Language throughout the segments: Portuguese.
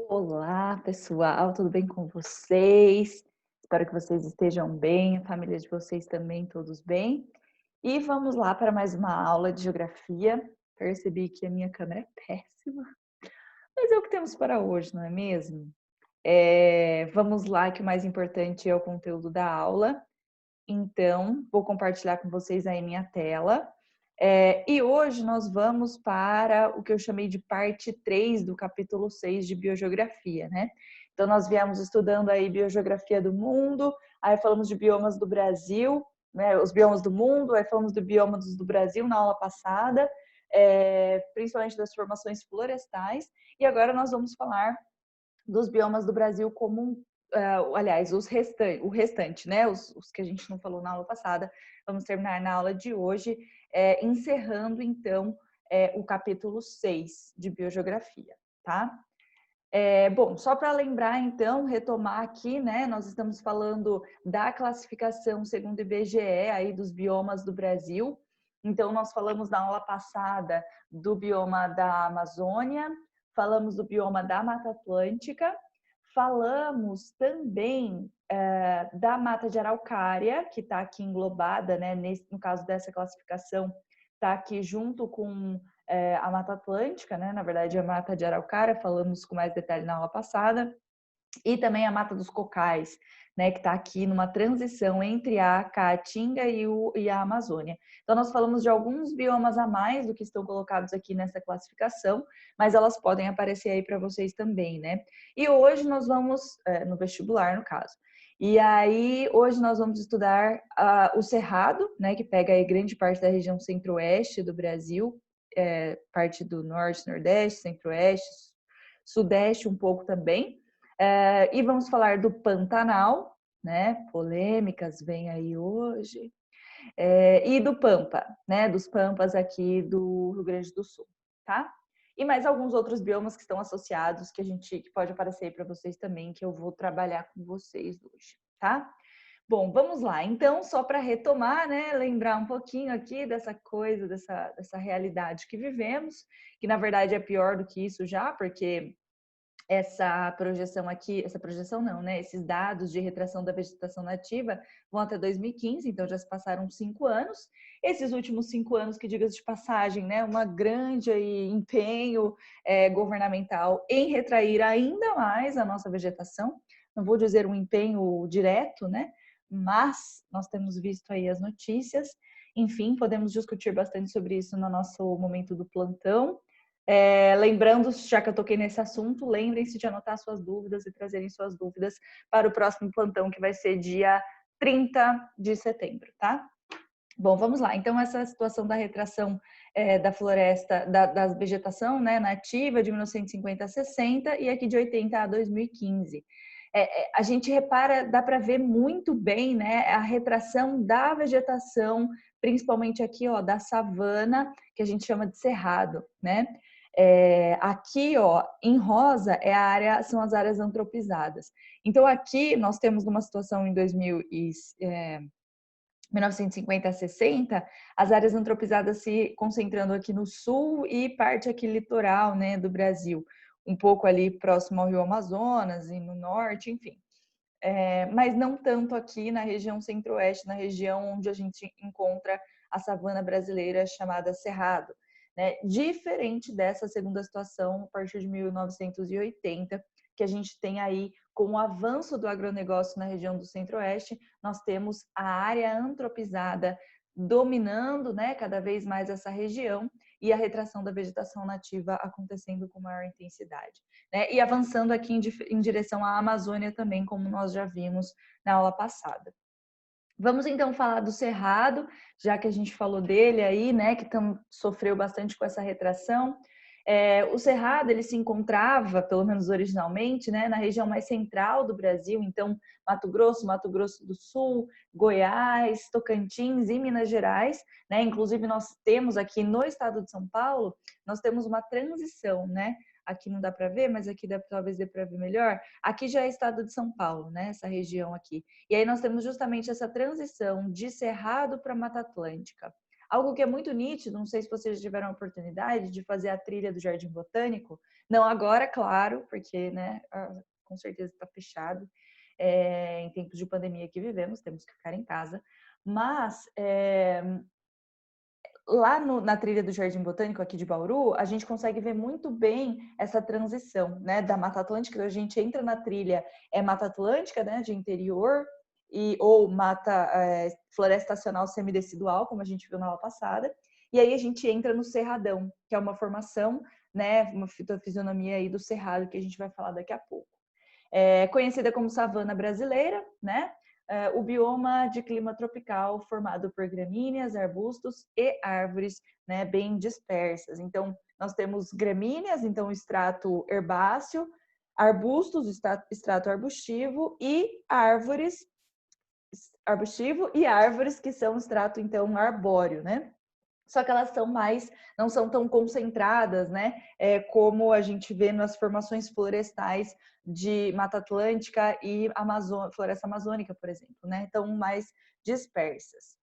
Olá, pessoal, tudo bem com vocês? Espero que vocês estejam bem, a família de vocês também, todos bem. E vamos lá para mais uma aula de geografia. Percebi que a minha câmera é péssima, mas é o que temos para hoje, não é mesmo? Vamos lá, que o mais importante é o conteúdo da aula. Então, vou compartilhar com vocês aí minha tela. E hoje nós vamos para o que eu chamei de parte 3 do capítulo 6 de Biogeografia, né? Então, nós viemos estudando aí Biogeografia do mundo, aí falamos de biomas do Brasil, né? Os biomas do mundo, aí falamos do bioma do Brasil na aula passada, principalmente das formações florestais, e agora nós vamos falar dos biomas do Brasil como aliás, o restante, né? Os que a gente não falou na aula passada, vamos terminar na aula de hoje, encerrando então o capítulo 6 de Biogeografia, tá? Bom, só para lembrar então, retomar aqui, né? Nós estamos falando da classificação segundo o IBGE aí dos biomas do Brasil. Então, nós falamos na aula passada do bioma da Amazônia, falamos do bioma da Mata Atlântica, falamos também da Mata de Araucária, que está aqui englobada, né? No caso dessa classificação, está aqui junto com a Mata Atlântica, né? Na verdade, a Mata de Araucária, falamos com mais detalhe na aula passada, e também a Mata dos Cocais, né? Que está aqui numa transição entre a Caatinga e a Amazônia. Então, nós falamos de alguns biomas a mais do que estão colocados aqui nessa classificação, mas elas podem aparecer aí para vocês também, né? E hoje nós vamos, no vestibular, no caso. E aí, hoje nós vamos estudar o Cerrado, né? Que pega aí grande parte da região centro-oeste do Brasil, parte do norte, nordeste, centro-oeste, sudeste um pouco também. E vamos falar do Pantanal, né? Polêmicas vem aí hoje. E do Pampa, né? Dos Pampas aqui do Rio Grande do Sul, tá? E mais alguns outros biomas que estão associados que pode aparecer para vocês também, que eu vou trabalhar com vocês hoje, tá? Bom, vamos lá. Então, só para retomar, né, lembrar um pouquinho aqui dessa coisa, dessa realidade que vivemos, que na verdade é pior do que isso já, porque essa projeção aqui, essa projeção não, né? Esses dados de retração da vegetação nativa vão até 2015, então já se passaram 5 anos. Esses últimos 5 anos, que diga-se de passagem, né? Uma grande aí, empenho governamental em retrair ainda mais a nossa vegetação. Não vou dizer um empenho direto, né? Mas nós temos visto aí as notícias. Enfim, podemos discutir bastante sobre isso no nosso momento do plantão. Lembrando, já que eu toquei nesse assunto, lembrem-se de anotar suas dúvidas e trazerem suas dúvidas para o próximo plantão, que vai ser dia 30 de setembro, tá? Bom, vamos lá. Então, essa situação da retração da floresta, da vegetação, né, nativa de 1950 a 60 e aqui de 80 a 2015. A gente repara, dá para ver muito bem, né, a retração da vegetação, principalmente aqui, ó, da savana, que a gente chama de cerrado, né? Aqui, ó, em rosa são as áreas antropizadas. Então, aqui nós temos uma situação em 1950 a 60, as áreas antropizadas se concentrando aqui no sul e parte aqui litoral, né, do Brasil, um pouco ali próximo ao Rio Amazonas e no norte, enfim. Mas não tanto aqui na região centro-oeste, na região onde a gente encontra a savana brasileira chamada Cerrado, né? Diferente dessa segunda situação, a partir de 1980, que a gente tem aí, com o avanço do agronegócio na região do centro-oeste, nós temos a área antropizada dominando, né, cada vez mais essa região e a retração da vegetação nativa acontecendo com maior intensidade, né? E avançando aqui em direção à Amazônia também, como nós já vimos na aula passada. Vamos então falar do Cerrado, já que a gente falou dele aí, né, que sofreu bastante com essa retração. O Cerrado, ele se encontrava, pelo menos originalmente, né, na região mais central do Brasil, então Mato Grosso do Sul, Goiás, Tocantins e Minas Gerais, né? Inclusive nós temos aqui no estado de São Paulo, nós temos uma transição, né? Aqui não dá para ver, mas aqui talvez dê para ver melhor. Aqui já é estado de São Paulo, né? Essa região aqui. E aí nós temos justamente essa transição de Cerrado para Mata Atlântica. Algo que é muito nítido, não sei se vocês tiveram a oportunidade de fazer a trilha do Jardim Botânico, não agora, claro, porque, né, com certeza está fechado, em tempos de pandemia que vivemos, temos que ficar em casa, mas lá na trilha do Jardim Botânico aqui de Bauru, a gente consegue ver muito bem essa transição, né, da Mata Atlântica. A gente entra na trilha, é Mata Atlântica, né, de interior, ou floresta estacional semidecidual, como a gente viu na aula passada. E aí a gente entra no Cerradão, que é uma formação, né, uma fitofisionomia aí do Cerrado, que a gente vai falar daqui a pouco. É conhecida como savana brasileira, né? O bioma de clima tropical formado por gramíneas, arbustos e árvores, né, bem dispersas. Então, nós temos gramíneas, então o extrato herbáceo, arbustos, extrato arbustivo e árvores, que são extrato então arbóreo, né? Só que elas não são tão concentradas, né? Como a gente vê nas formações florestais de Mata Atlântica e Floresta Amazônica, por exemplo, né? Então, mais dispersas.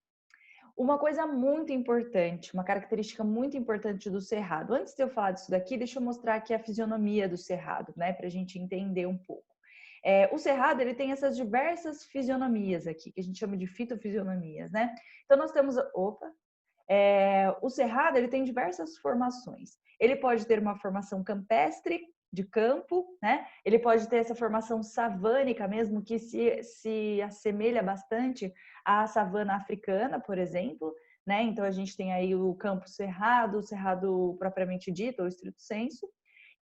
Uma coisa muito importante, uma característica muito importante do cerrado. Antes de eu falar disso daqui, deixa eu mostrar aqui a fisionomia do cerrado, né? Para a gente entender um pouco. O cerrado, ele tem essas diversas fisionomias aqui, que a gente chama de fitofisionomias, né? Então, nós temos... Opa! O cerrado, ele tem diversas formações. Ele pode ter uma formação campestre, de campo, né? Ele pode ter essa formação savânica mesmo, que se assemelha bastante à savana africana, por exemplo, né? Então, a gente tem aí o campo cerrado, o cerrado propriamente dito, ou estrito sensu,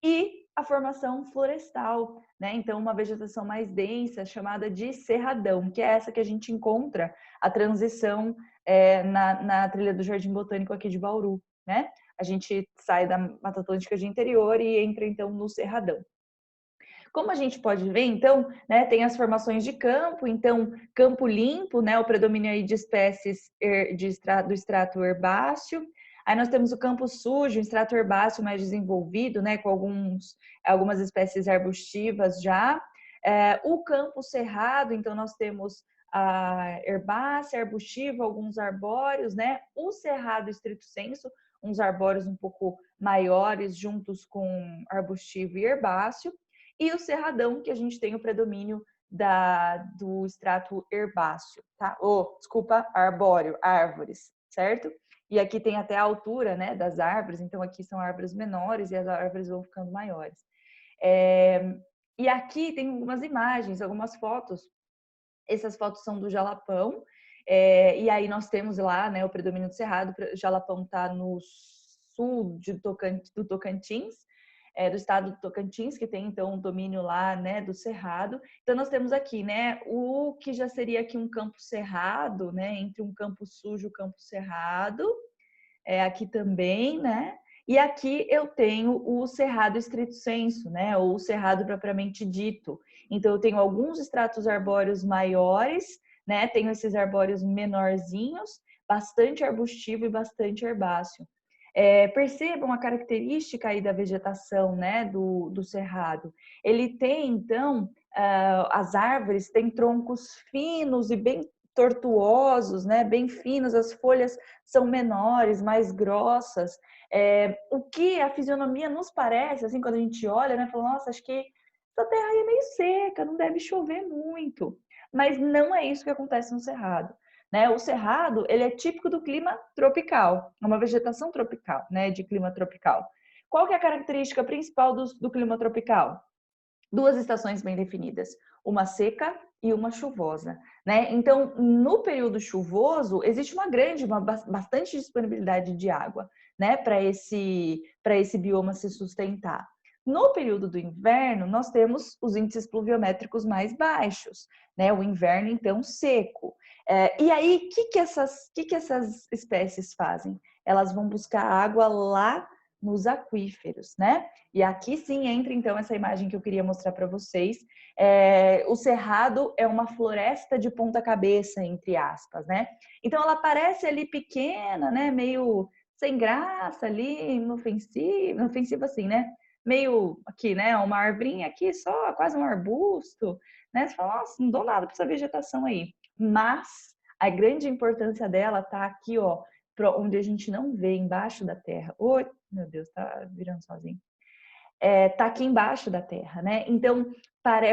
e a formação florestal, né? Então, uma vegetação mais densa, chamada de cerradão, que é essa que a gente encontra a transição na trilha do Jardim Botânico aqui de Bauru, né? A gente sai da Mata Atlântica de interior e entra, então, no cerradão. Como a gente pode ver, então, né, tem as formações de campo, então, campo limpo, né, o predomínio aí de espécies do extrato herbáceo. Aí nós temos o campo sujo, o extrato herbáceo mais desenvolvido, né, com algumas espécies arbustivas já. O campo cerrado, então, nós temos a herbácea, arbustiva, alguns arbóreos, né? O cerrado estrito sensu, uns arbóreos um pouco maiores juntos com arbustivo e herbáceo. E o cerradão, que a gente tem o predomínio do extrato herbáceo, tá? Desculpa, arbóreo, árvores, certo? E aqui tem até a altura, né, das árvores, então aqui são árvores menores e as árvores vão ficando maiores. E aqui tem algumas imagens, algumas fotos. Essas fotos são do Jalapão, e aí nós temos lá, né, o predomínio do cerrado. O Jalapão está no sul do Tocantins, do estado do Tocantins, que tem então um domínio lá, né, do cerrado. Então nós temos aqui, né, o que já seria aqui um campo cerrado, né, entre um campo sujo e um campo cerrado, aqui também, né? E aqui eu tenho o cerrado estrito sensu, né, ou o cerrado propriamente dito. Então eu tenho alguns estratos arbóreos maiores, né, tenho esses arbóreos menorzinhos, bastante arbustivo e bastante herbáceo. Percebam a característica aí da vegetação, né, do cerrado. Ele tem, então, as árvores têm troncos finos e bem tortuosos, né, bem finos, as folhas são menores, mais grossas. O que a fisionomia nos parece, assim, quando a gente olha, né, fala, nossa, acho que essa terra aí é meio seca, não deve chover muito. Mas não é isso que acontece no cerrado. Né? O cerrado, ele é típico do clima tropical, é uma vegetação tropical, né, de clima tropical. Qual que é a característica principal do clima tropical? Duas estações bem definidas, uma seca e uma chuvosa, né? Então, no período chuvoso, existe bastante disponibilidade de água, né, para esse bioma se sustentar. No período do inverno, nós temos os índices pluviométricos mais baixos, né? O inverno, então, seco. E aí, o que essas espécies fazem? Elas vão buscar água lá nos aquíferos, né? E aqui sim entra então essa imagem que eu queria mostrar para vocês. O cerrado é uma floresta de ponta cabeça, entre aspas, né? Então ela parece ali pequena, né? Meio sem graça ali, inofensiva assim, né? Meio aqui, né? Uma arvrinha aqui só, quase um arbusto, né? Você fala, nossa, não dou nada para essa vegetação aí. Mas a grande importância dela tá aqui, ó, onde a gente não vê embaixo da terra. Oi, meu Deus, tá virando sozinho. Tá aqui embaixo da terra, né? Então,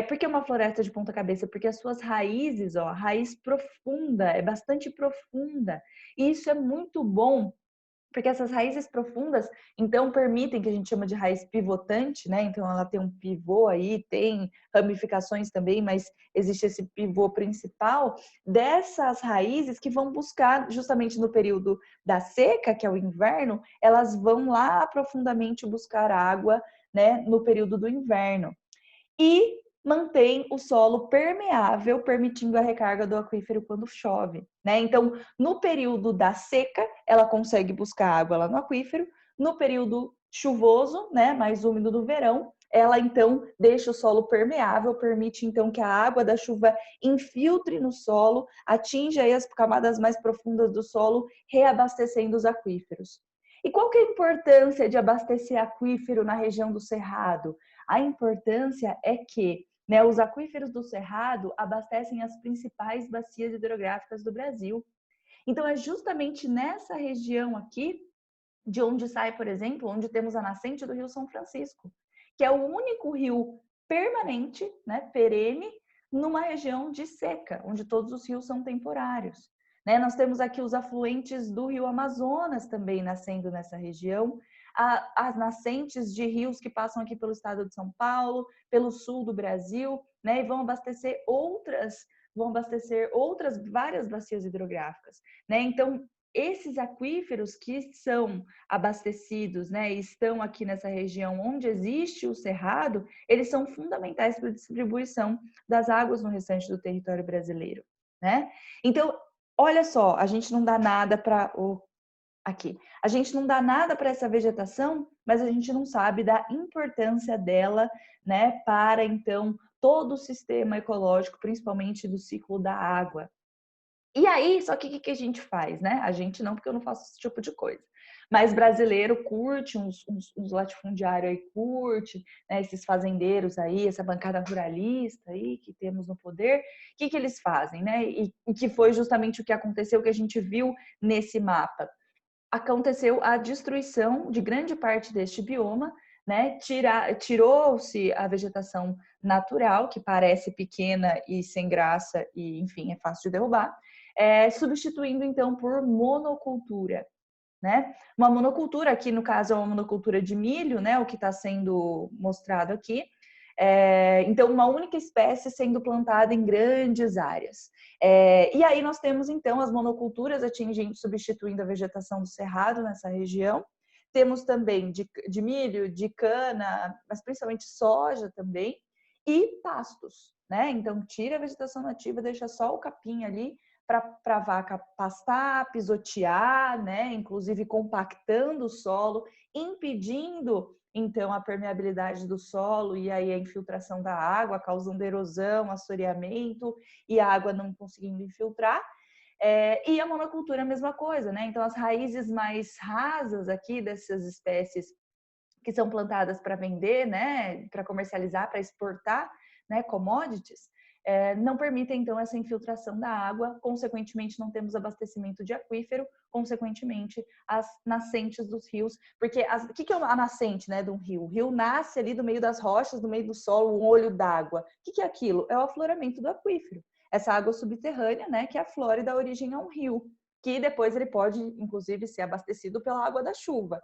por que uma floresta de ponta cabeça? Porque as suas raízes, ó, raiz profunda, é bastante profunda. E isso é muito bom porque essas raízes profundas, então, permitem, que a gente chama de raiz pivotante, né? Então, ela tem um pivô aí, tem ramificações também, mas existe esse pivô principal dessas raízes que vão buscar, justamente no período da seca, que é o inverno, elas vão lá profundamente buscar água, né? No período do inverno. E mantém o solo permeável, permitindo a recarga do aquífero quando chove, né? Então, no período da seca, ela consegue buscar água lá no aquífero. No período chuvoso, né, mais úmido do verão, ela então deixa o solo permeável, permite então que a água da chuva infiltre no solo, atinja aí as camadas mais profundas do solo, reabastecendo os aquíferos. E qual que é a importância de abastecer aquífero na região do Cerrado? A importância é que, né, os aquíferos do Cerrado abastecem as principais bacias hidrográficas do Brasil. Então, é justamente nessa região aqui, de onde sai, por exemplo, onde temos a nascente do Rio São Francisco, que é o único rio permanente, né, perene, numa região de seca, onde todos os rios são temporários. Né? Nós temos aqui os afluentes do Rio Amazonas também nascendo nessa região, as nascentes de rios que passam aqui pelo estado de São Paulo, pelo sul do Brasil, né, e vão abastecer outras várias bacias hidrográficas, né? Então, esses aquíferos que são abastecidos, né, e estão aqui nessa região onde existe o cerrado, eles são fundamentais para a distribuição das águas no restante do território brasileiro, né? Então, olha só, a gente não dá nada para aqui. A gente não dá nada para essa vegetação, mas a gente não sabe da importância dela, né, para então todo o sistema ecológico, principalmente do ciclo da água. E aí, só que o que a gente faz, né? A gente não, porque eu não faço esse tipo de coisa. Mas brasileiro curte, uns latifundiários aí curte, né? Esses fazendeiros aí, essa bancada ruralista aí que temos no poder, o que eles fazem, né? E que foi justamente o que aconteceu, que a gente viu nesse mapa. Aconteceu a destruição de grande parte deste bioma, né? Tirou-se a vegetação natural, que parece pequena e sem graça e, enfim, é fácil de derrubar, substituindo então por monocultura, né? Uma monocultura, aqui no caso é uma monocultura de milho, né? O que está sendo mostrado aqui. Então, uma única espécie sendo plantada em grandes áreas. E aí nós temos, então, as monoculturas atingindo, substituindo a vegetação do cerrado nessa região. Temos também de milho, de cana, mas principalmente soja também, e pastos, né? Então, tira a vegetação nativa, deixa só o capim ali para a vaca pastar, pisotear, né? Inclusive compactando o solo, impedindo então a permeabilidade do solo e aí a infiltração da água, causando erosão, assoreamento e a água não conseguindo infiltrar. E a monocultura é a mesma coisa, né? Então as raízes mais rasas aqui dessas espécies que são plantadas para vender, né, para comercializar, para exportar, né, commodities, não permitem então essa infiltração da água, consequentemente não temos abastecimento de aquífero, consequentemente as nascentes dos rios, porque o que é a nascente, né, de um rio? O rio nasce ali do meio das rochas, do meio do solo, um olho d'água. O que é aquilo? É o afloramento do aquífero, essa água subterrânea, né, que aflora e dá origem a um rio, que depois ele pode, inclusive, ser abastecido pela água da chuva.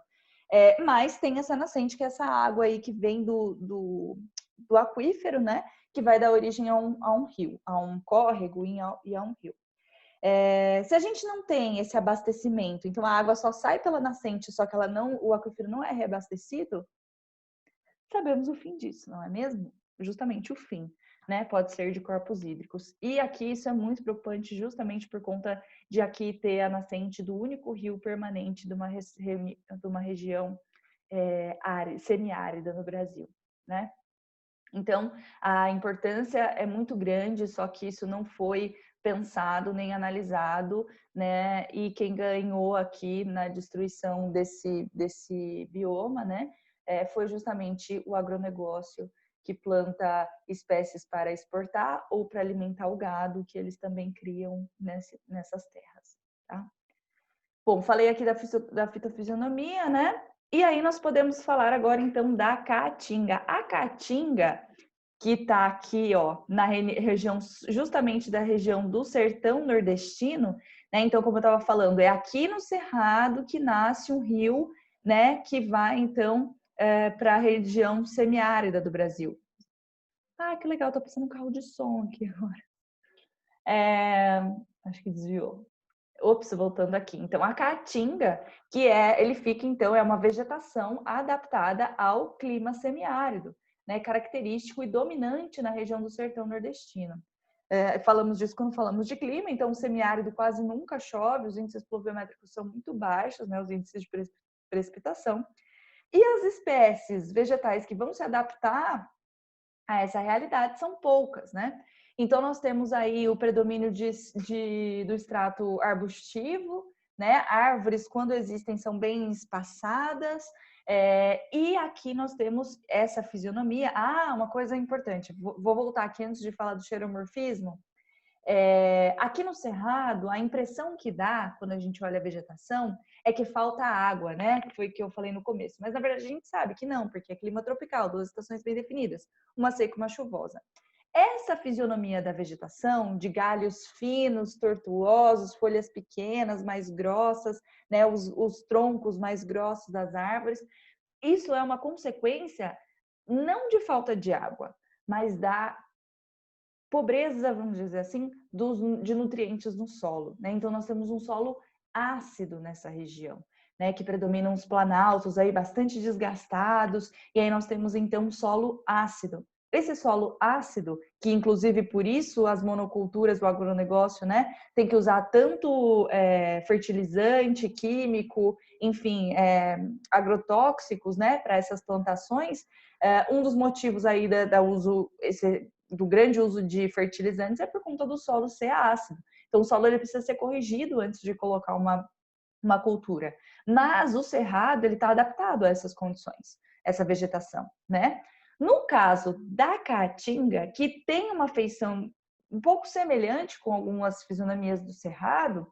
Mas tem essa nascente, que é essa água aí que vem do aquífero, né? Que vai dar origem a um rio, a um córrego e a um rio. Se a gente não tem esse abastecimento, então a água só sai pela nascente, só que o aquífero não é reabastecido, sabemos o fim disso, não é mesmo? Justamente o fim, né? Pode ser de corpos hídricos. E aqui isso é muito preocupante justamente por conta de aqui ter a nascente do único rio permanente de uma região semiárida no Brasil, né? Então, a importância é muito grande, só que isso não foi pensado nem analisado, né? E quem ganhou aqui na destruição desse bioma, né? Foi justamente o agronegócio, que planta espécies para exportar ou para alimentar o gado, que eles também criam nessas terras, tá? Bom, falei aqui da fitofisionomia, né? E aí nós podemos falar agora então da caatinga. A caatinga, que está aqui, ó, na região, justamente da região do sertão nordestino, né? Então, como eu estava falando, é aqui no Cerrado que nasce um rio, né? Que vai então para a região semiárida do Brasil. Ah, que legal, tô passando um carro de som aqui agora. Acho que desviou. Ops, voltando aqui. Então, a caatinga, ele fica, então, é uma vegetação adaptada ao clima semiárido, né? Característico e dominante na região do sertão nordestino. Falamos disso quando falamos de clima, então o semiárido quase nunca chove, os índices pluviométricos são muito baixos, né? Os índices de precipitação. E as espécies vegetais que vão se adaptar a essa realidade são poucas, né? Então, nós temos aí o predomínio do extrato arbustivo, né? Árvores, quando existem, são bem espaçadas. E aqui nós temos essa fisionomia. Ah, uma coisa importante, vou voltar aqui antes de falar do xeromorfismo. Aqui no Cerrado, a impressão que dá quando a gente olha a vegetação é que falta água, né? Que foi o que eu falei no começo. Mas na verdade a gente sabe que não, porque é clima tropical, 2 estações bem definidas, uma seca e uma chuvosa. Essa fisionomia da vegetação, de galhos finos, tortuosos, folhas pequenas, mais grossas, né? Os troncos mais grossos das árvores, isso é uma consequência não de falta de água, mas da pobreza, vamos dizer assim, de nutrientes no solo, né? Então nós temos um solo ácido nessa região, né? Que predominam os planaltos aí bastante desgastados, e aí nós temos então um solo ácido. Esse solo ácido, que inclusive por isso as monoculturas do agronegócio, né, tem que usar tanto fertilizante químico, enfim, agrotóxicos, né, para essas plantações. Um dos motivos aí do grande uso de fertilizantes é por conta do solo ser ácido. Então, o solo ele precisa ser corrigido antes de colocar uma cultura. Mas o cerrado ele está adaptado a essas condições, essa vegetação, né? No caso da caatinga, que tem uma feição um pouco semelhante com algumas fisionomias do cerrado,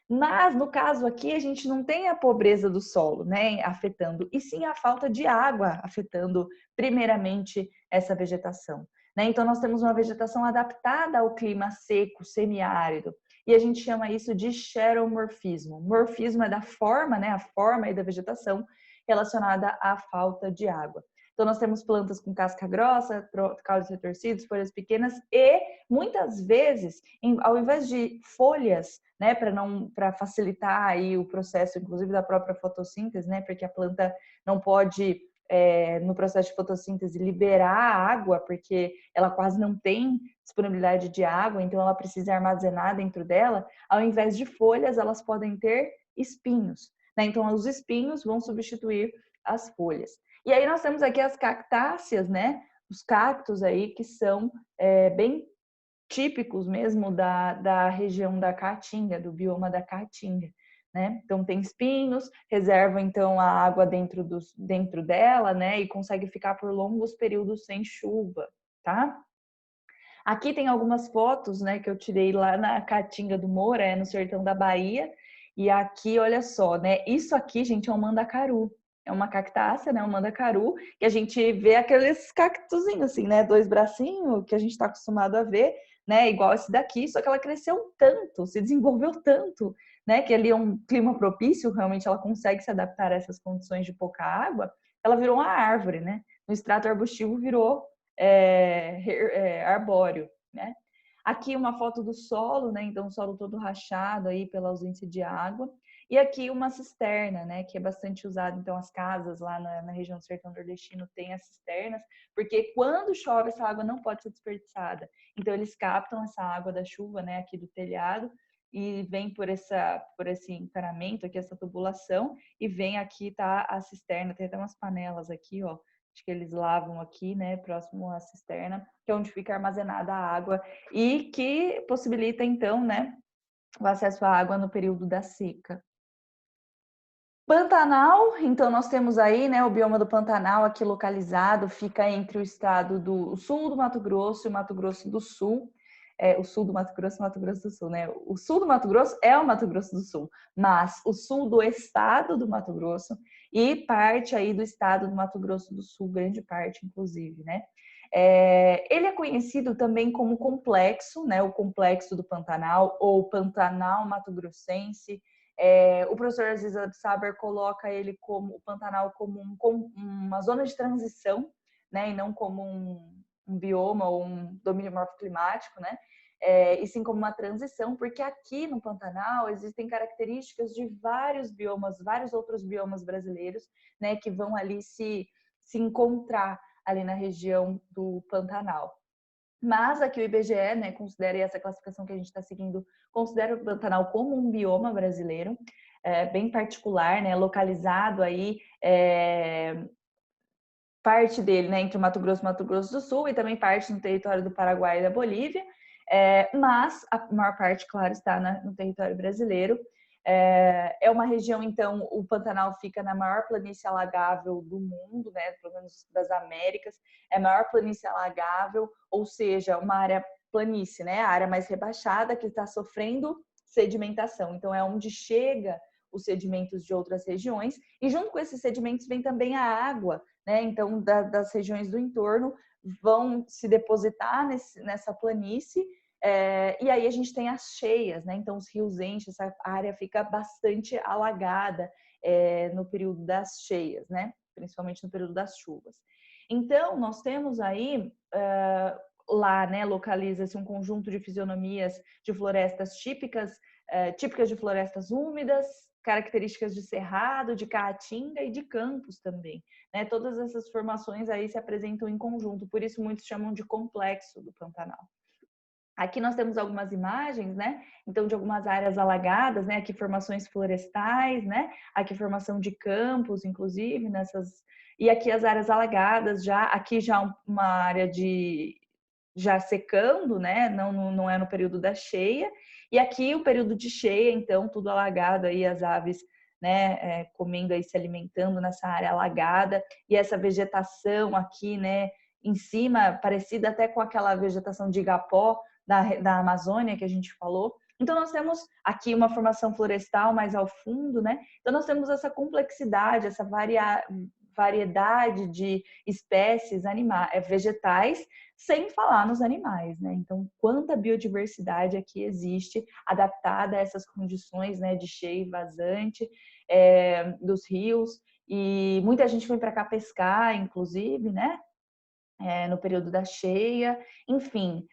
mas no caso aqui a gente não tem a pobreza do solo, né, afetando, e sim a falta de água afetando primeiramente essa vegetação, né? Então nós temos uma vegetação adaptada ao clima seco, semiárido, e a gente chama isso de xeromorfismo. Morfismo é da forma, né, a forma aí da vegetação relacionada à falta de água. Então, nós temos plantas com casca grossa, caules retorcidos, folhas pequenas e, muitas vezes, ao invés de folhas, né, para facilitar aí o processo, inclusive, da própria fotossíntese, né, porque a planta não pode, no processo de fotossíntese, liberar a água, porque ela quase não tem disponibilidade de água, então ela precisa armazenar dentro dela. Ao invés de folhas, elas podem ter espinhos, né? Então, os espinhos vão substituir as folhas. E aí nós temos aqui as cactáceas, né? Os cactos aí que são bem típicos mesmo da região da Caatinga, do bioma da Caatinga, né? Então tem espinhos, reserva então a água dentro dela, né? E consegue ficar por longos períodos sem chuva, tá? Aqui tem algumas fotos, né, que eu tirei lá na Caatinga do Moura, no sertão da Bahia. E aqui, olha só, né? Isso aqui, gente, é um mandacaru. É uma cactácea, né? Um mandacaru, que a gente vê aqueles cactuzinhos, assim, né? 2 bracinhos, que a gente está acostumado a ver, né? Igual esse daqui, só que ela cresceu tanto, se desenvolveu tanto, né? Que ali é um clima propício, realmente ela consegue se adaptar a essas condições de pouca água. Ela virou uma árvore, né? No extrato arbustivo virou arbóreo, né? Aqui uma foto do solo, né? Então o solo todo rachado aí pela ausência de água. E aqui uma cisterna, né? Que é bastante usada. Então as casas lá na região do sertão nordestino têm as cisternas, porque quando chove essa água não pode ser desperdiçada. Então eles captam essa água da chuva, né? Aqui do telhado e vem por esse encanamento aqui, essa tubulação, e vem aqui, tá, a cisterna. Tem até umas panelas aqui, ó. Acho que eles lavam aqui, né, próximo à cisterna, que é onde fica armazenada a água e que possibilita, então, né, o acesso à água no período da seca. Pantanal, então nós temos aí, né, o bioma do Pantanal aqui localizado, fica entre o estado do sul do Mato Grosso e o Mato Grosso do Sul. o sul do Mato Grosso e Mato Grosso do Sul, né? O sul do Mato Grosso é o Mato Grosso do Sul, mas o sul do estado do Mato Grosso e parte aí do estado do Mato Grosso do Sul, grande parte, inclusive, né? Ele é conhecido também como complexo, né? O complexo do Pantanal ou Pantanal Mato Grossense. O professor Aziz Absaber coloca ele como o Pantanal como uma zona de transição, né? E não como um bioma ou um domínio morfoclimático, né? E sim como uma transição, porque aqui no Pantanal existem características de vários biomas, vários outros biomas brasileiros, né? Que vão ali se encontrar ali na região do Pantanal. Mas aqui o IBGE, né, considera essa classificação que a gente está seguindo, considera o Pantanal como um bioma brasileiro, bem particular, né, localizado aí, parte dele, né, entre o Mato Grosso e Mato Grosso do Sul e também parte no território do Paraguai e da Bolívia, mas a maior parte, claro, está no território brasileiro. É uma região, então, o Pantanal fica na maior planície alagável do mundo, né, pelo menos das Américas, é a maior planície alagável, ou seja, uma área planície, né, a área mais rebaixada que está sofrendo sedimentação. Então, é onde chega os sedimentos de outras regiões e junto com esses sedimentos vem também a água, né? Então, das regiões do entorno vão se depositar nessa planície, e aí a gente tem as cheias, né? Então, os rios enchem, essa área fica bastante alagada no período das cheias, né? Principalmente no período das chuvas. Então, nós temos aí, lá, né, localiza-se um conjunto de fisionomias de florestas típicas de florestas úmidas, características de cerrado, de caatinga e de campos também, né? Todas essas formações aí se apresentam em conjunto, por isso muitos chamam de complexo do Pantanal. Aqui nós temos algumas imagens, né? Então, de algumas áreas alagadas, né? Aqui formações florestais, né? Aqui formação de campos, inclusive, nessas... E aqui as áreas alagadas, aqui já uma área já secando, né? Não é no período da cheia. E aqui o período de cheia, então, tudo alagado aí, as aves, né, comendo aí, se alimentando nessa área alagada. E essa vegetação aqui, né, em cima, parecida até com aquela vegetação de igapó da Amazônia que a gente falou. Então, nós temos aqui uma formação florestal mais ao fundo, né? Então, nós temos essa complexidade, essa variedade de espécies vegetais, sem falar nos animais, né? Então, quanta biodiversidade aqui existe adaptada a essas condições, né, de cheia e vazante dos rios. E muita gente vem para cá pescar, inclusive, né? No período da cheia. Enfim,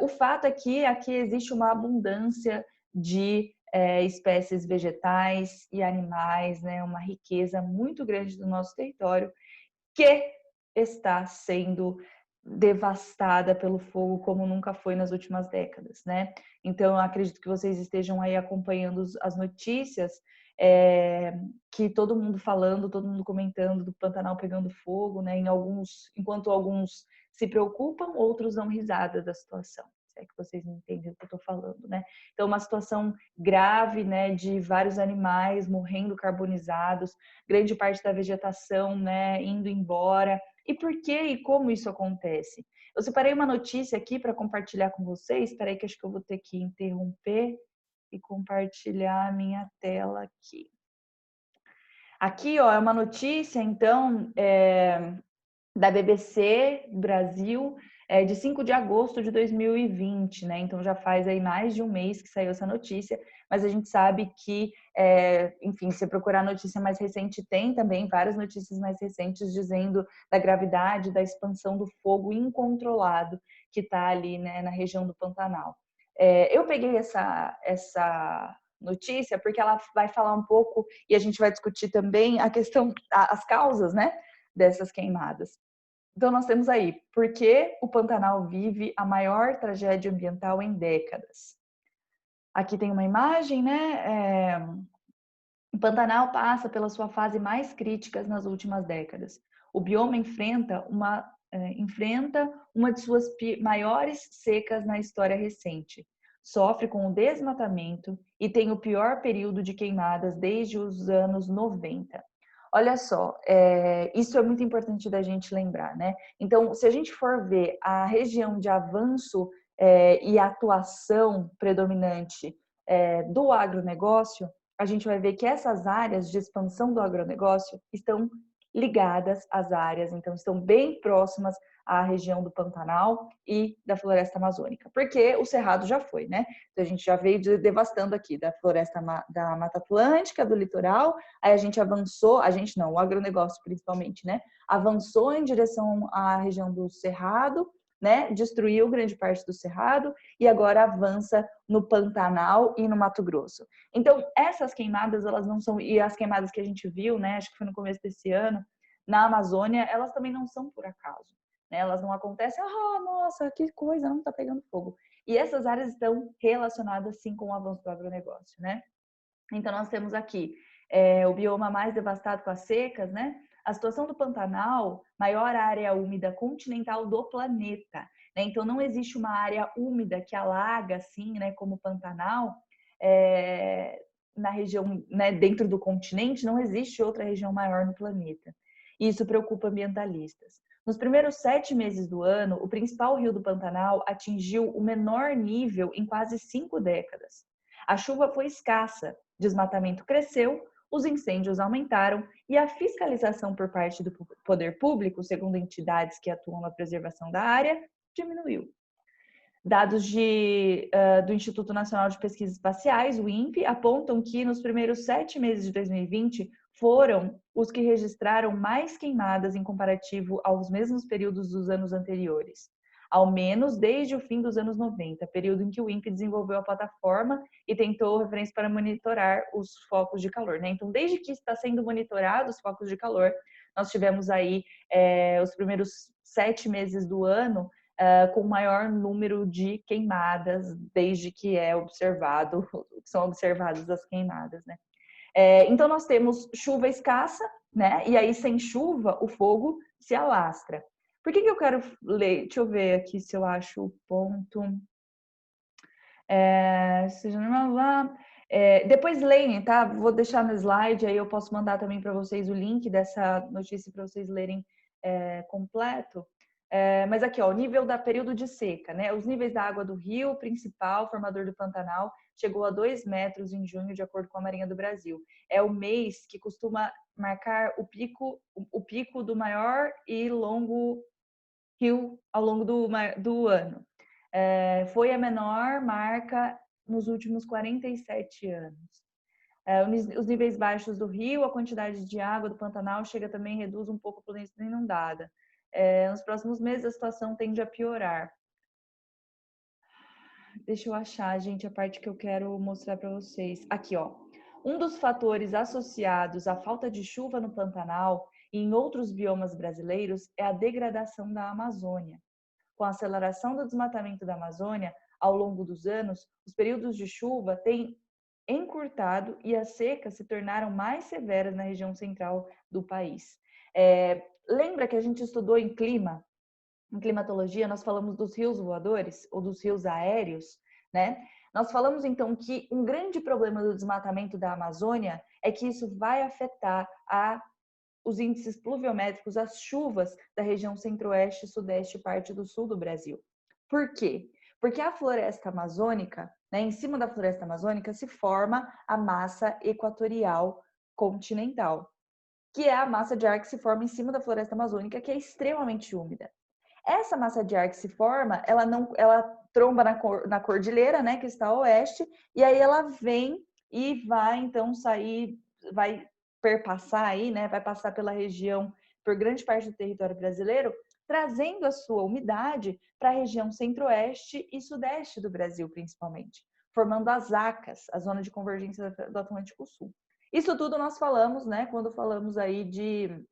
o fato é que aqui existe uma abundância de espécies vegetais e animais, né? Uma riqueza muito grande do nosso território que está sendo devastada pelo fogo como nunca foi nas últimas décadas, né? Então, eu acredito que vocês estejam aí acompanhando as notícias, que todo mundo falando, todo mundo comentando do Pantanal pegando fogo, né? Enquanto alguns se preocupam, outros dão risada da situação. Se é que vocês entendem o que eu estou falando, né? Então, uma situação grave, né? De vários animais morrendo carbonizados, grande parte da vegetação, né? Indo embora. E por que e como isso acontece? Eu separei uma notícia aqui para compartilhar com vocês. Espera aí que acho que eu vou ter que interromper e compartilhar a minha tela aqui. Aqui, ó, é uma notícia, então, da BBC Brasil, de 5 de agosto de 2020, né? Então já faz aí mais de um mês que saiu essa notícia, mas a gente sabe que, enfim, se procurar notícia mais recente, tem também várias notícias mais recentes dizendo da gravidade, da expansão do fogo incontrolado que está ali, né, na região do Pantanal. Eu peguei essa notícia porque ela vai falar um pouco, e a gente vai discutir também a questão, as causas, né, dessas queimadas. Então, nós temos aí, por que o Pantanal vive a maior tragédia ambiental em décadas? Aqui tem uma imagem, né? O Pantanal passa pela sua fase mais crítica nas últimas décadas. O bioma enfrenta uma de suas maiores secas na história recente. Sofre com o desmatamento e tem o pior período de queimadas desde os anos 90. Olha só, isso é muito importante da gente lembrar, né? Então, se a gente for ver a região de avanço e a atuação predominante do agronegócio, a gente vai ver que essas áreas de expansão do agronegócio estão ligadas às áreas, então estão bem próximas à região do Pantanal e da floresta amazônica, porque o cerrado já foi, né? Então a gente já veio devastando aqui da floresta da Mata Atlântica, do litoral, aí a gente avançou, a gente não, o agronegócio principalmente, né? Avançou em direção à região do cerrado, né? Destruiu grande parte do cerrado e agora avança no Pantanal e no Mato Grosso. Então, essas queimadas, elas não são, e as queimadas que a gente viu, né, acho que foi no começo desse ano, na Amazônia, elas também não são por acaso, né? Elas não acontecem, nossa, que coisa, não está pegando fogo. E essas áreas estão relacionadas, sim, com o avanço do agronegócio, né? Então, nós temos aqui o bioma mais devastado com as secas, né? A situação do Pantanal, maior área úmida continental do planeta, né? Então, não existe uma área úmida que alaga, assim, né, como o Pantanal, na região, né, dentro do continente, não existe outra região maior no planeta. E isso preocupa ambientalistas. Nos primeiros 7 meses do ano, o principal rio do Pantanal atingiu o menor nível em quase 5 décadas. A chuva foi escassa, desmatamento cresceu, os incêndios aumentaram e a fiscalização por parte do poder público, segundo entidades que atuam na preservação da área, diminuiu. Dados do Instituto Nacional de Pesquisas Espaciais, o INPE, apontam que nos primeiros 7 meses de 2020 foram os que registraram mais queimadas em comparativo aos mesmos períodos dos anos anteriores, ao menos desde o fim dos anos 90, período em que o INPE desenvolveu a plataforma e tentou referência para monitorar os focos de calor, né? Então, desde que está sendo monitorado os focos de calor, nós tivemos aí os primeiros 7 meses do ano com o maior número de queimadas desde que são observadas as queimadas, né? Então nós temos chuva escassa, né? E aí sem chuva o fogo se alastra. Por que eu quero ler? Deixa eu ver aqui se eu acho o ponto. Depois leem, tá? Vou deixar no slide, aí eu posso mandar também para vocês o link dessa notícia para vocês lerem completo. Mas aqui, ó, o nível da período de seca, né? Os níveis da água do rio principal, formador do Pantanal, chegou a 2 metros em junho, de acordo com a Marinha do Brasil. É o mês que costuma marcar o pico do maior e longo rio ao longo do ano. Foi a menor marca nos últimos 47 anos. Os níveis baixos do rio, a quantidade de água do Pantanal chega também, reduz um pouco a planície inundada. Nos próximos meses a situação tende a piorar. Deixa eu achar, gente, a parte que eu quero mostrar para vocês. Aqui, ó. Um dos fatores associados à falta de chuva no Pantanal e em outros biomas brasileiros é a degradação da Amazônia. Com a aceleração do desmatamento da Amazônia, ao longo dos anos, os períodos de chuva têm encurtado e as secas se tornaram mais severas na região central do país. Lembra que a gente estudou em climatologia, nós falamos dos rios voadores ou dos rios aéreos, né? Nós falamos então que um grande problema do desmatamento da Amazônia é que isso vai afetar os índices pluviométricos, as chuvas da região centro-oeste, sudeste e parte do sul do Brasil. Por quê? Porque a floresta amazônica, né, em cima da floresta amazônica se forma a massa equatorial continental, que é a massa de ar que se forma em cima da floresta amazônica, que é extremamente úmida. Essa massa de ar que se forma, ela tromba na cordilheira, né, que está a oeste, e aí ela vem e vai então vai perpassar aí, né, vai passar pela região, por grande parte do território brasileiro, trazendo a sua umidade para a região centro-oeste e sudeste do Brasil, principalmente, formando as ACAS, a zona de convergência do Atlântico Sul. Isso tudo nós falamos, né, quando falamos aí de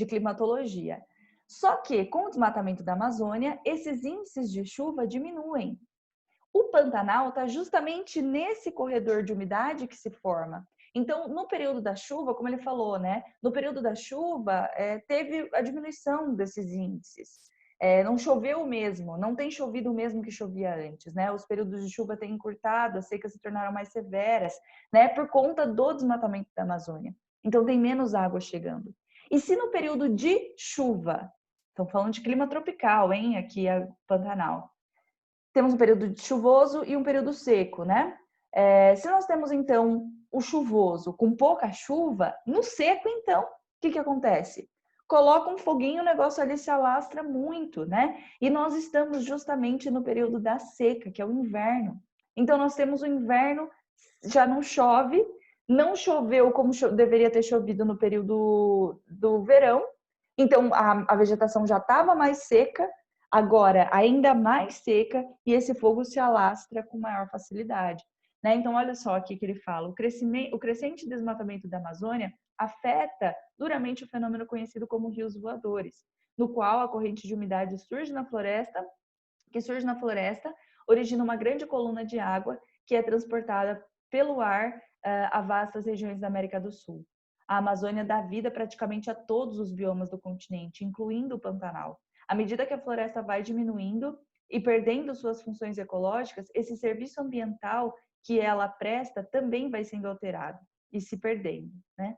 climatologia. Só que, com o desmatamento da Amazônia, esses índices de chuva diminuem. O Pantanal está justamente nesse corredor de umidade que se forma. Então, no período da chuva, como ele falou, né? No período da chuva, teve a diminuição desses índices. Não choveu o mesmo, não tem chovido o mesmo que chovia antes, né? Os períodos de chuva têm encurtado, as secas se tornaram mais severas, né? Por conta do desmatamento da Amazônia. Então, tem menos água chegando. E se no período de chuva, estão falando de clima tropical, hein? Aqui é Pantanal. temos um período chuvoso e um período seco, né? Se nós temos, então, o chuvoso com pouca chuva, no seco, então, o que acontece? Coloca um foguinho, o negócio ali se alastra muito, né? E nós estamos justamente no período da seca, que é o inverno. Então, nós temos o inverno, já não chove, não choveu como deveria ter chovido no período do verão, então a vegetação já estava mais seca, agora ainda mais seca, e esse fogo se alastra com maior facilidade. Né? Então, olha só aqui que ele fala: o crescente desmatamento da Amazônia afeta duramente o fenômeno conhecido como rios voadores, no qual a corrente de umidade surge na floresta, origina uma grande coluna de água que é transportada pelo ar a vastas regiões da América do Sul. A Amazônia dá vida praticamente a todos os biomas do continente, incluindo o Pantanal. À medida que a floresta vai diminuindo e perdendo suas funções ecológicas, esse serviço ambiental que ela presta também vai sendo alterado e se perdendo, né?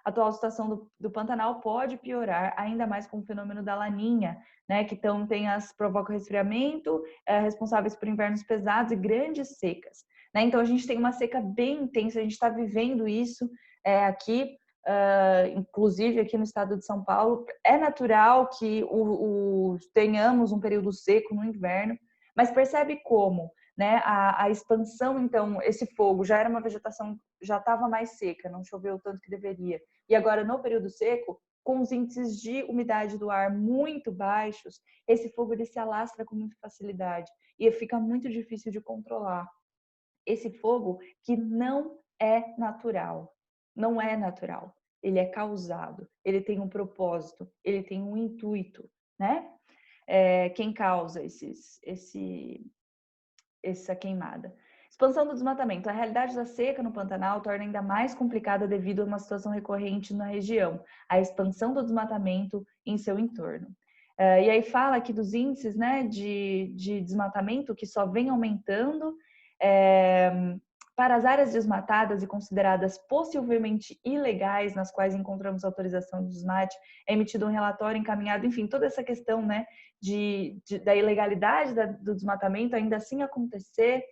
A atual situação do Pantanal pode piorar ainda mais com o fenômeno da Laninha, né? Que então provoca resfriamento, responsáveis por invernos pesados e grandes secas, né? Então a gente tem uma seca bem intensa, a gente está vivendo isso aqui. Inclusive aqui no estado de São Paulo, é natural que tenhamos um período seco no inverno, mas percebe como, né, a expansão, então, esse fogo já era uma vegetação, já estava mais seca, não choveu o tanto que deveria, e agora no período seco, com os índices de umidade do ar muito baixos, esse fogo ele se alastra com muita facilidade e fica muito difícil de controlar. Esse fogo que não é natural, não é natural, ele é causado, ele tem um propósito, ele tem um intuito, né? Quem causa essa queimada? Expansão do desmatamento. A realidade da seca no Pantanal torna ainda mais complicada devido a uma situação recorrente na região, a expansão do desmatamento em seu entorno. E aí fala aqui dos índices, né, de desmatamento que só vem aumentando. Para as áreas desmatadas e consideradas possivelmente ilegais, nas quais encontramos autorização de desmate, é emitido um relatório encaminhado, enfim, toda essa questão, né, da ilegalidade do desmatamento ainda assim acontecer,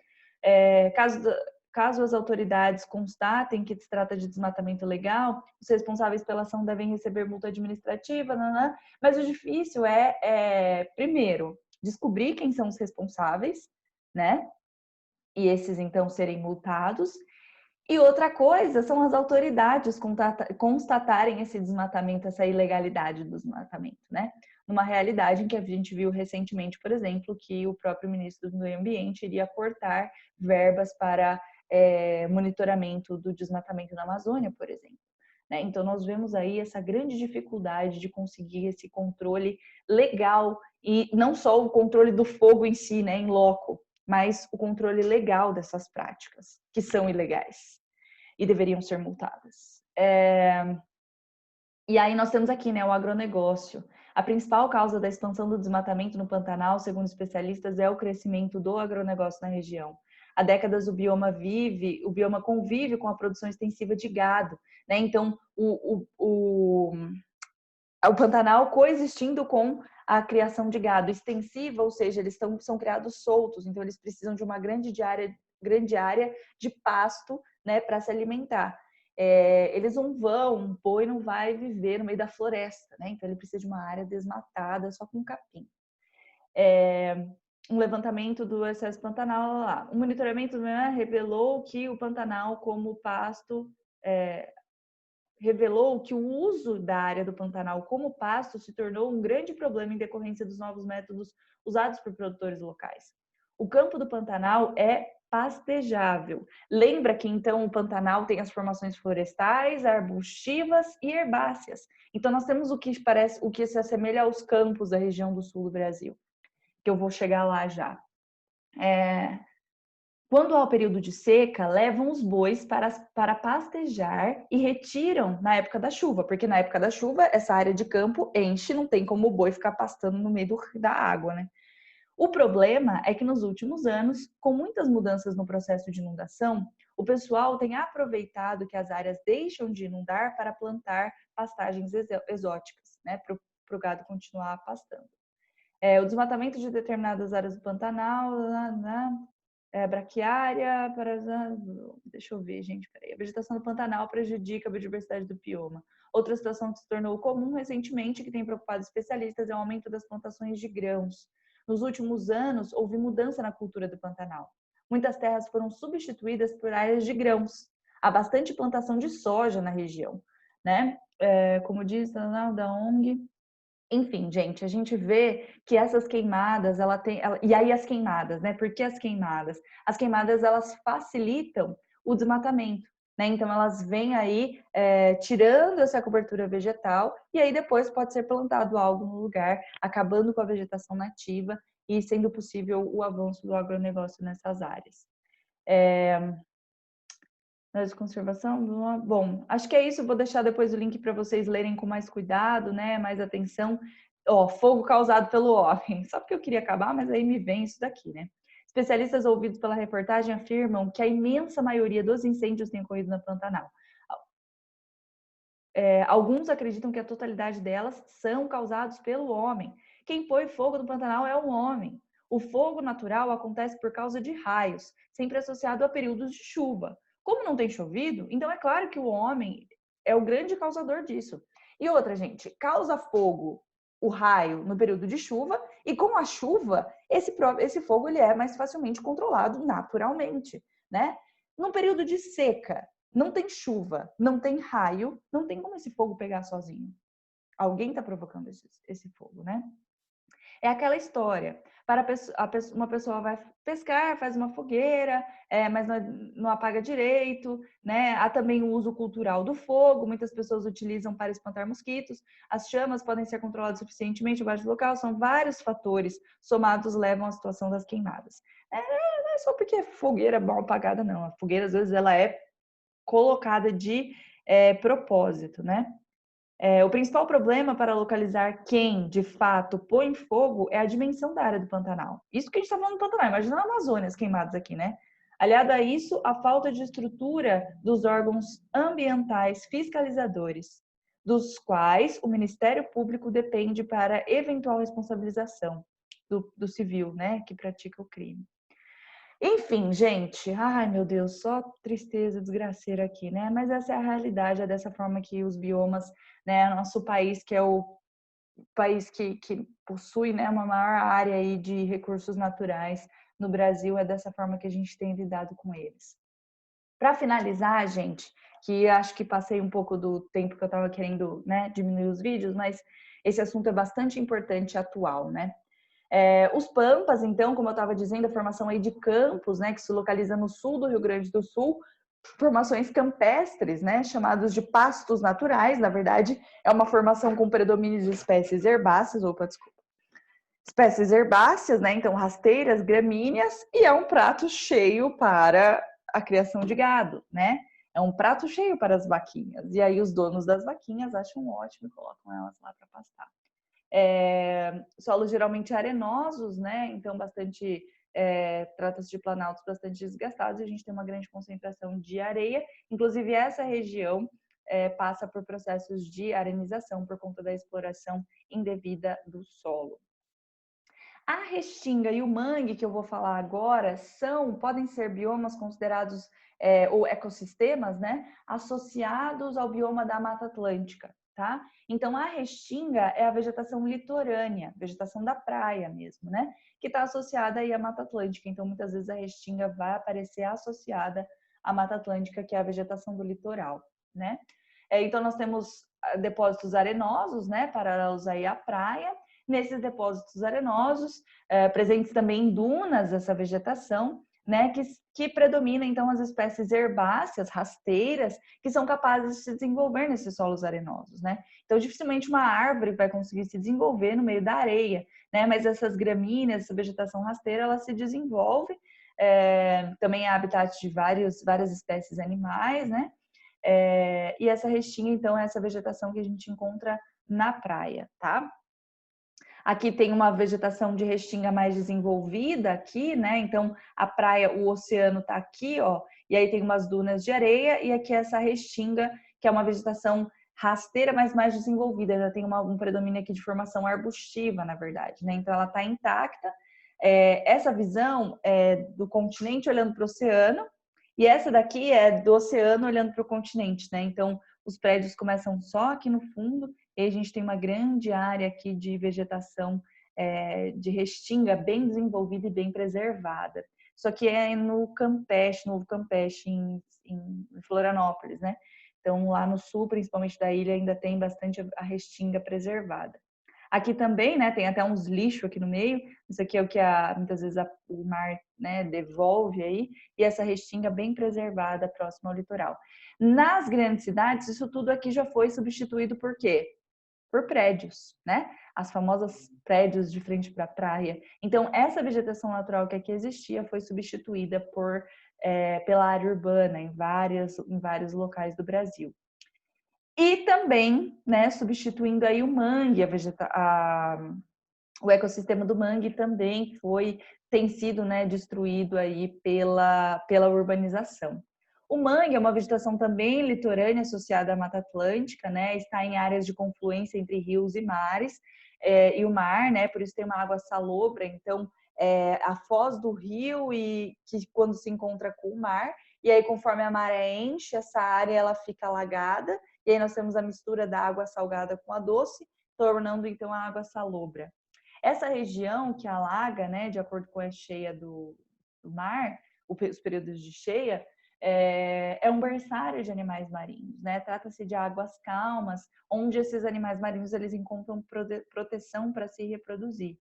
caso as autoridades constatem que se trata de desmatamento legal, os responsáveis pela ação devem receber multa administrativa, mas o difícil primeiro, descobrir quem são os responsáveis, né? E esses então serem multados. E outra coisa são as autoridades constatarem esse desmatamento, essa ilegalidade do desmatamento, né? Numa realidade em que a gente viu recentemente, por exemplo, que o próprio ministro do Meio Ambiente iria cortar verbas para monitoramento do desmatamento na Amazônia, por exemplo. Né? Então, nós vemos aí essa grande dificuldade de conseguir esse controle legal, e não só o controle do fogo em si, né, em loco, mas o controle legal dessas práticas, que são ilegais e deveriam ser multadas. E aí nós temos aqui, né, o agronegócio. A principal causa da expansão do desmatamento no Pantanal, segundo especialistas, é o crescimento do agronegócio na região. Há décadas o bioma convive com a produção extensiva de gado, né? Então o Pantanal coexistindo com a criação de gado extensiva, ou seja, eles são criados soltos, então eles precisam de uma grande área de pasto, né, para se alimentar. Eles não vão, um boi não vai viver no meio da floresta, né? Então ele precisa de uma área desmatada só com capim. Um levantamento do excesso Pantanal lá. O monitoramento, né, revelou que o Pantanal como pasto revelou que o uso da área do Pantanal como pasto se tornou um grande problema em decorrência dos novos métodos usados por produtores locais. O campo do Pantanal é pastejável. Lembra que então o Pantanal tem as formações florestais, arbustivas e herbáceas. Então nós temos o que se assemelha aos campos da região do sul do Brasil, que eu vou chegar lá já. Quando há o período de seca, levam os bois para pastejar e retiram na época da chuva, porque na época da chuva essa área de campo enche, não tem como o boi ficar pastando no meio da água, né? O problema é que nos últimos anos, com muitas mudanças no processo de inundação, o pessoal tem aproveitado que as áreas deixam de inundar para plantar pastagens exóticas, né? Para o gado continuar pastando. O desmatamento de determinadas áreas do Pantanal, braquiária, deixa eu ver, gente, peraí. A vegetação do Pantanal prejudica a biodiversidade do bioma. Outra situação que se tornou comum recentemente, que tem preocupado especialistas, é o aumento das plantações de grãos. Nos últimos anos, houve mudança na cultura do Pantanal. Muitas terras foram substituídas por áreas de grãos. Há bastante plantação de soja na região, né? Como diz da ONG. Enfim, gente, a gente vê que essas queimadas, e aí as queimadas, né? Por que as queimadas? As queimadas, elas facilitam o desmatamento, né? Então, elas vêm aí tirando essa cobertura vegetal e aí depois pode ser plantado algo no lugar, acabando com a vegetação nativa e sendo possível o avanço do agronegócio nessas áreas. De conservação, bom, acho que é isso, vou deixar depois o link para vocês lerem com mais cuidado, né, mais atenção. Fogo causado pelo homem, só porque eu queria acabar, mas aí me vem isso daqui, né. Especialistas ouvidos pela reportagem afirmam que a imensa maioria dos incêndios tem ocorrido na Pantanal. Alguns acreditam que a totalidade delas são causados pelo homem. Quem põe fogo no Pantanal é o homem. O fogo natural acontece por causa de raios, sempre associado a períodos de chuva. Como não tem chovido, então é claro que o homem é o grande causador disso. E outra, gente, causa fogo o raio no período de chuva, e com a chuva, esse fogo ele é mais facilmente controlado naturalmente, né? Num período de seca, não tem chuva, não tem raio, não tem como esse fogo pegar sozinho. Alguém está provocando esse fogo, né? É aquela história. Uma pessoa vai pescar, faz uma fogueira, mas não apaga direito, né? Há também o uso cultural do fogo, muitas pessoas utilizam para espantar mosquitos. As chamas podem ser controladas suficientemente abaixo do local, são vários fatores somados levam à situação das queimadas. Não é só porque a fogueira é mal apagada, não. A fogueira, às vezes, ela é colocada de propósito, né? O principal problema para localizar quem, de fato, põe fogo é a dimensão da área do Pantanal. Isso que a gente está falando do Pantanal, imagina a Amazônia queimadas aqui, né? Aliado a isso, a falta de estrutura dos órgãos ambientais fiscalizadores, dos quais o Ministério Público depende para eventual responsabilização do civil, né, que pratica o crime. Enfim, gente, ai meu Deus, só tristeza, desgraceira aqui, né? Mas essa é a realidade, é dessa forma que os biomas, né? Nosso país, que é o país que possui, né, uma maior área aí de recursos naturais no Brasil, é dessa forma que a gente tem lidado com eles. Para finalizar, gente, que acho que passei um pouco do tempo que eu estava querendo, né, diminuir os vídeos, mas esse assunto é bastante importante e atual, né? Os Pampas, então, como eu estava dizendo, a formação aí de campos, né, que se localiza no sul do Rio Grande do Sul, formações campestres, né, chamados de pastos naturais, na verdade, é uma formação com predomínio de espécies herbáceas, espécies herbáceas, né, então rasteiras, gramíneas, e é um prato cheio para a criação de gado, né? É um prato cheio para as vaquinhas. E aí os donos das vaquinhas acham ótimo e colocam elas lá para pastar. Solos geralmente arenosos, né? Então, trata-se de planaltos bastante desgastados e a gente tem uma grande concentração de areia. Inclusive, essa região passa por processos de arenização por conta da exploração indevida do solo. A restinga e o mangue, que eu vou falar agora, podem ser biomas considerados, ou ecossistemas, né? Associados ao bioma da Mata Atlântica. Tá? Então, a restinga é a vegetação litorânea, vegetação da praia mesmo, né? Que está associada aí à Mata Atlântica. Então, muitas vezes a restinga vai aparecer associada à Mata Atlântica, que é a vegetação do litoral, né? Então, nós temos depósitos arenosos, né? Paralelos aí à praia. Nesses depósitos arenosos, presentes também em dunas essa vegetação, né, que predomina então as espécies herbáceas, rasteiras, que são capazes de se desenvolver nesses solos arenosos, né? Então, dificilmente uma árvore vai conseguir se desenvolver no meio da areia, né? Mas essas gramíneas, essa vegetação rasteira, ela se desenvolve, também é habitat de várias espécies animais, né? E essa restinga, então, é essa vegetação que a gente encontra na praia, tá? Aqui tem uma vegetação de restinga mais desenvolvida aqui, né? Então, a praia, o oceano tá aqui, ó. E aí tem umas dunas de areia e aqui essa restinga, que é uma vegetação rasteira, mas mais desenvolvida, já tem um predomínio aqui de formação arbustiva, na verdade, né? Então ela está intacta. Essa visão é do continente olhando para o oceano, e essa daqui é do oceano olhando para o continente, né? Então os prédios começam só aqui no fundo, e a gente tem uma grande área aqui de vegetação de restinga bem desenvolvida e bem preservada. Isso aqui é no Campeche, Novo Campeche, em Florianópolis, né? Então, lá no sul, principalmente da ilha, ainda tem bastante a restinga preservada. Aqui também, né, tem até uns lixos aqui no meio. Isso aqui é o que muitas vezes o mar, né, devolve aí. E essa restinga bem preservada, próxima ao litoral. Nas grandes cidades, isso tudo aqui já foi substituído por quê? Por prédios, né? As famosas prédios de frente para a praia. Então, essa vegetação natural que aqui existia foi substituída pela área urbana em vários locais do Brasil. E também, né, substituindo aí o mangue, o ecossistema do mangue também tem sido, né, destruído aí pela urbanização. O mangue é uma vegetação também litorânea associada à Mata Atlântica, né? Está em áreas de confluência entre rios e mares, e o mar, né? Por isso tem uma água salobra, então a foz do rio e que quando se encontra com o mar, e aí conforme a maré enche, essa área ela fica alagada, e aí nós temos a mistura da água salgada com a doce, tornando então a água salobra. Essa região que alaga, né, de acordo com a cheia do mar, os períodos de cheia, é um berçário de animais marinhos, né? Trata-se de águas calmas, onde esses animais marinhos eles encontram proteção para se reproduzir.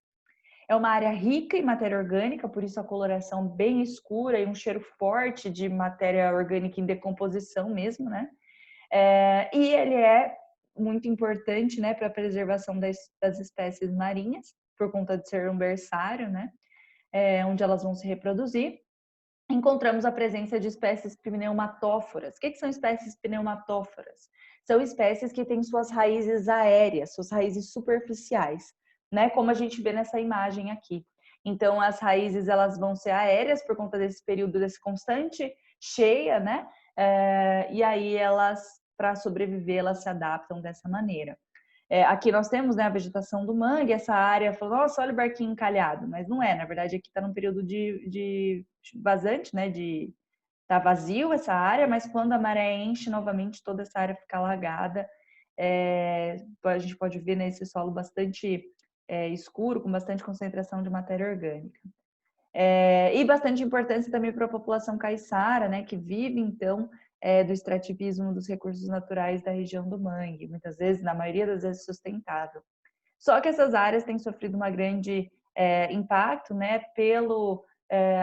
É uma área rica em matéria orgânica, por isso a coloração bem escura e um cheiro forte de matéria orgânica em decomposição mesmo, né? E ele é muito importante, né, para a preservação das espécies marinhas, por conta de ser um berçário, né? Onde elas vão se reproduzir. Encontramos a presença de espécies pneumatóforas. O que são espécies pneumatóforas? São espécies que têm suas raízes aéreas, suas raízes superficiais, né? Como a gente vê nessa imagem aqui. Então, as raízes elas vão ser aéreas por conta desse período, desse constante cheia, né? E aí elas, para sobreviver, elas se adaptam dessa maneira. Aqui nós temos, né, a vegetação do mangue, essa área, falou, nossa, olha o barquinho encalhado, mas não é, na verdade aqui está num período de vazante, né, tá vazio essa área, mas quando a maré enche novamente, toda essa área fica alagada, a gente pode ver nesse solo bastante escuro, com bastante concentração de matéria orgânica. E bastante importância também para a população caiçara, né, que vive, então, do extrativismo dos recursos naturais da região do mangue, muitas vezes, na maioria das vezes, sustentável. Só que essas áreas têm sofrido uma grande impacto, né, pelo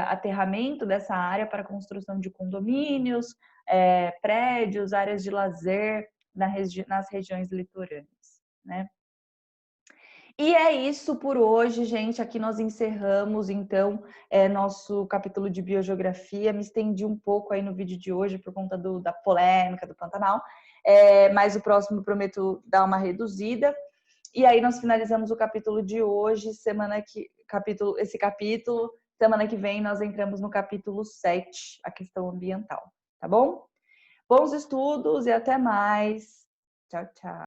aterramento dessa área para a construção de condomínios, prédios, áreas de lazer nas regiões litorâneas, né? E é isso por hoje, gente. Aqui nós encerramos, então, nosso capítulo de biogeografia. Me estendi um pouco aí no vídeo de hoje por conta da polêmica do Pantanal, mas o próximo prometo dar uma reduzida. E aí nós finalizamos o capítulo de hoje, esse capítulo. Semana que vem nós entramos no capítulo 7, a questão ambiental, tá bom? Bons estudos e até mais. Tchau, tchau.